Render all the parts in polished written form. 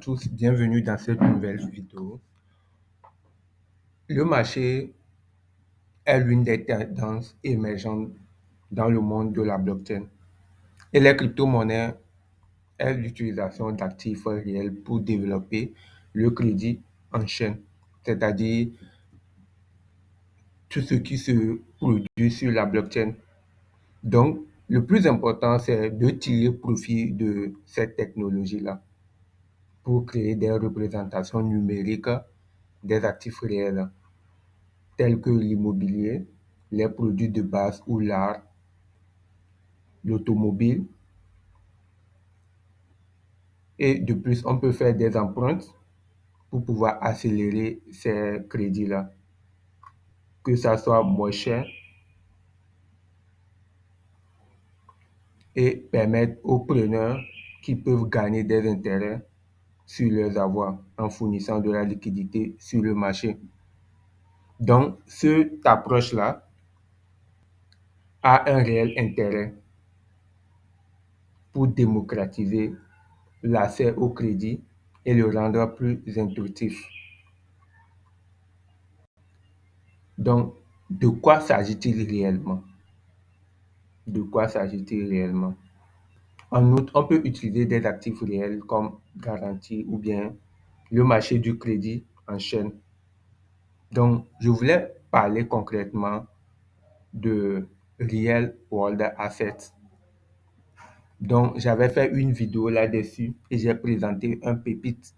Tous, bienvenue dans cette nouvelle vidéo. Le marché est l'une des tendances émergentes dans le monde de la blockchain et les crypto-monnaies est l'utilisation d'actifs réels pour développer le crédit en chaîne, c'est-à-dire tout ce qui se produit sur la blockchain. Donc, le plus important, c'est de tirer profit de cette technologie-là pour créer des représentations numériques des actifs réels, tels que l'immobilier, les produits de base ou l'art, l'automobile. Et de plus, on peut faire des emprunts pour pouvoir accélérer ces crédits-là, que ça soit moins cher et permettre aux preneurs qui peuvent gagner des intérêts sur leurs avoirs en fournissant de la liquidité sur le marché. Donc, cette approche-là a un réel intérêt pour démocratiser l'accès au crédit et le rendre plus intuitif. Donc, de quoi s'agit-il réellement? De quoi s'agit-il réellement? En outre, on peut utiliser des actifs réels comme garantie ou bien le marché du crédit en chaîne. Donc, je voulais parler concrètement de Real World Assets. Donc, j'avais fait une vidéo là-dessus et j'ai présenté un pépite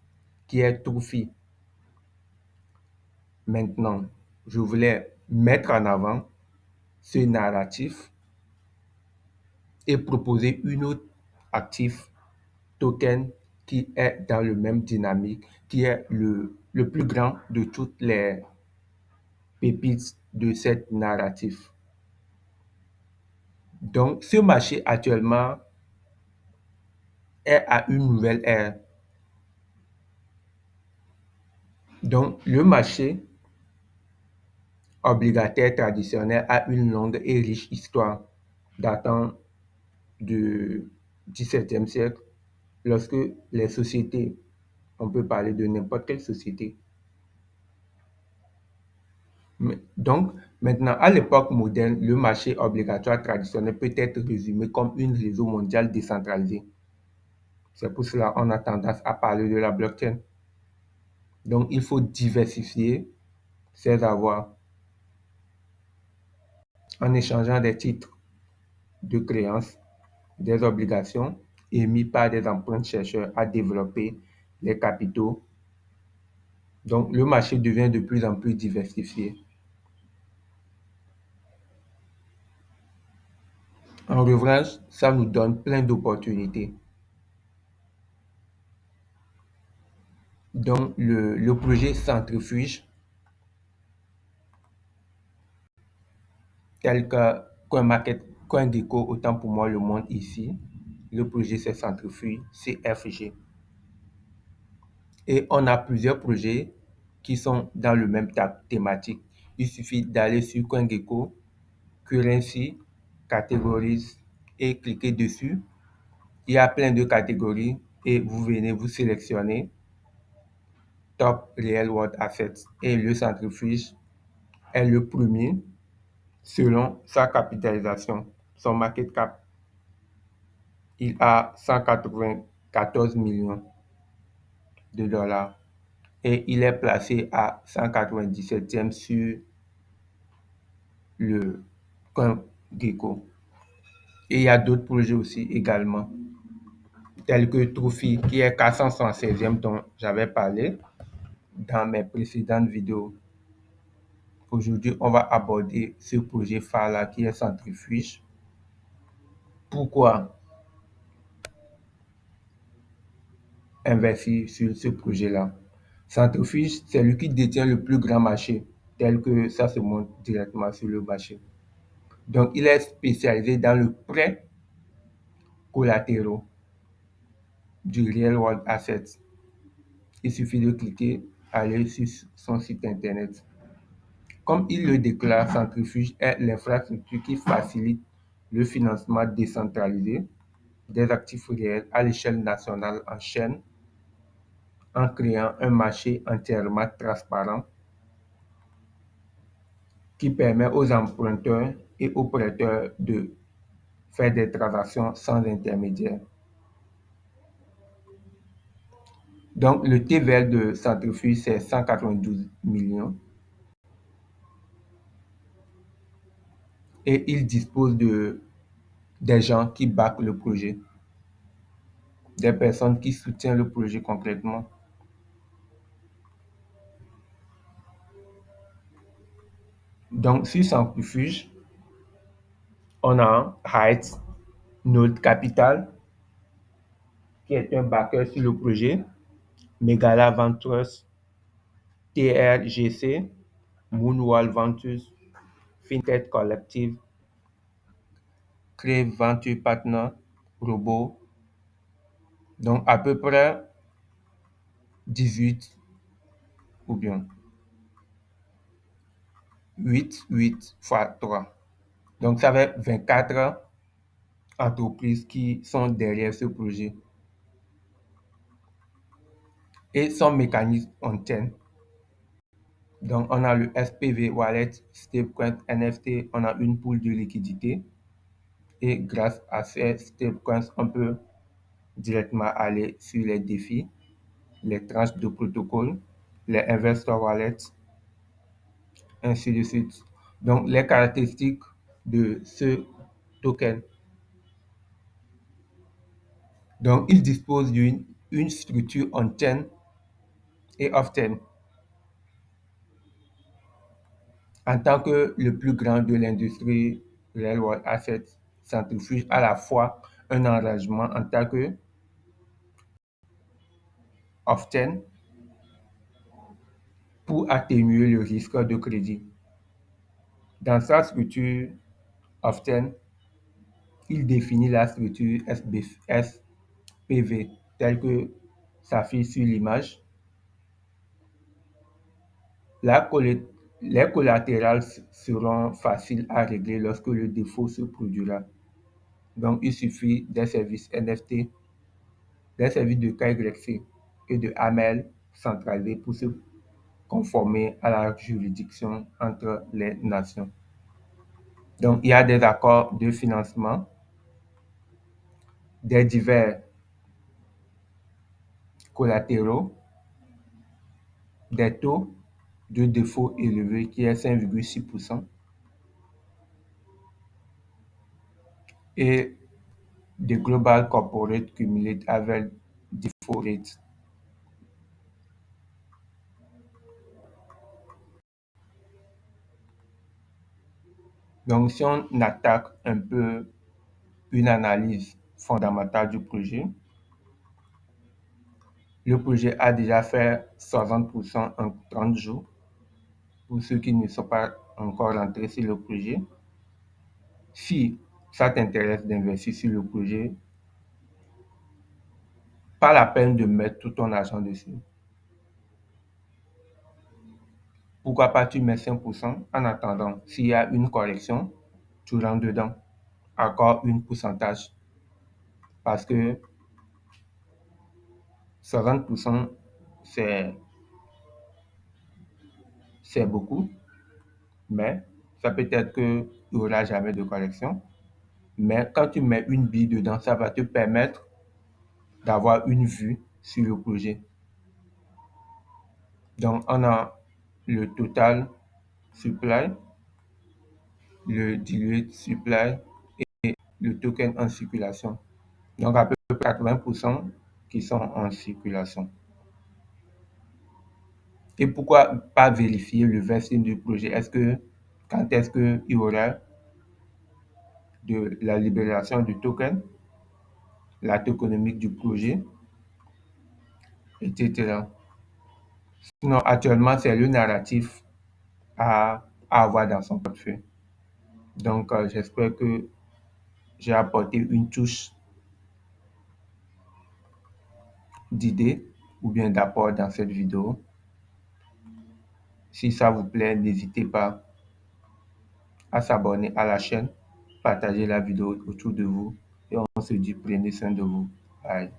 qui est Trophy. Maintenant, je voulais mettre en avant ce narratif et proposer une autre actif token qui est dans le même dynamique, qui est le plus grand de toutes les pépites de cette narratif. Donc, ce marché actuellement est à une nouvelle ère. Donc, le marché obligataire traditionnel a une longue et riche histoire datant du XVIIe siècle, lorsque les sociétés, on peut parler de n'importe quelle société. Donc, maintenant, à l'époque moderne, le marché obligatoire traditionnel peut être résumé comme un réseau mondial décentralisé. C'est pour cela qu'on a tendance à parler de la blockchain. Donc, il faut diversifier ses avoirs en échangeant des titres de créance, des obligations émis par des emprunts chercheurs à développer les capitaux. Donc, le marché devient de plus en plus diversifié. En revanche, ça nous donne plein d'opportunités. Donc, le projet Centrifuge, tel que CoinGecko, autant pour moi le monde ici, le projet c'est Centrifuge, CFG. Et on a plusieurs projets qui sont dans le même thématique. Il suffit d'aller sur CoinGecko, Currency, Categories et cliquer dessus. Il y a plein de catégories et vous venez vous sélectionner Top Real World Assets. Et le centrifuge est le premier selon sa capitalisation, son market cap. Il a 194 millions de dollars et il est placé à 197e sur le CoinGecko. Et il y a d'autres projets aussi également, tels que Trophy qui est 476e dont j'avais parlé dans mes précédentes vidéos. Aujourd'hui, on va aborder ce projet phare-là qui est Centrifuge. Pourquoi investir sur ce projet-là? Centrifuge, c'est lui qui détient le plus grand marché, tel que ça se montre directement sur le marché. Donc, il est spécialisé dans le prêt collatéraux du Real World Assets. Il suffit de cliquer, aller sur son site internet. Comme il le déclare, Centrifuge est l'infrastructure qui facilite le financement décentralisé des actifs réels à l'échelle nationale en chaîne en créant un marché entièrement transparent qui permet aux emprunteurs et aux prêteurs de faire des transactions sans intermédiaire. Donc, le TVL de Centrifuge, c'est 192 millions et il dispose des gens qui backent le projet, des personnes qui soutiennent le projet concrètement. Donc, sur Centrifuge, on a Heights Node Capital, qui est un backer sur le projet, Megala Ventures, TRGC, Moonwall Ventures, FinTech Collective, Crave Venture Partner, Robo. Donc, à peu près 18 ou bien 8 fois 3. Donc, ça fait 24 entreprises qui sont derrière ce projet. Et son mécanisme on tient. Donc, on a le SPV Wallet, Stablecoin NFT, on a une pool de liquidité. Et grâce à ces stablecoins, on peut directement aller sur les défis, les tranches de protocole, les investor wallets, ainsi de suite. Donc, les caractéristiques de ce token. Donc, il dispose d'une structure on-chain et off-chain. En tant que le plus grand de l'industrie Real World Assets, Centrifuge à la fois un engagement en tant que off-chain pour atténuer le risque de crédit. Dans sa structure off-chain, il définit la structure SPV telle que s'affiche sur l'image. Les collatérales seront faciles à régler lorsque le défaut se produira. Donc, il suffit des services NFT, des services de KYC et de AML centralisés pour se conformer à la juridiction entre les nations. Donc, il y a des accords de financement, des divers collatéraux, des taux de défaut élevés qui est 5,6% et des Global Corporate Cumulative Average Default Rate. Donc, si on attaque un peu une analyse fondamentale du projet, le projet a déjà fait 60% en 30 jours. Pour ceux qui ne sont pas encore rentrés sur le projet, si ça t'intéresse d'investir sur le projet, pas la peine de mettre tout ton argent dessus. Pourquoi pas tu mets 5% en attendant, s'il y a une correction, tu rentres dedans, encore une pourcentage. Parce que 60%, c'est beaucoup, mais ça peut être qu'il n'y aura jamais de correction. Mais quand tu mets une bille dedans, ça va te permettre d'avoir une vue sur le projet. Donc, on a le total supply, le diluted supply et le token en circulation. Donc, à peu près 80% qui sont en circulation. Et pourquoi pas vérifier le vesting du projet? Quand est-ce qu'il y aura de la libération du token, la tokenomique du projet, etc. Sinon, actuellement, c'est le narratif à avoir dans son portefeuille. Donc, j'espère que j'ai apporté une touche d'idée ou bien d'apport dans cette vidéo. Si ça vous plaît, n'hésitez pas à s'abonner à la chaîne, partager la vidéo autour de vous et on se dit prenez soin de vous. Bye.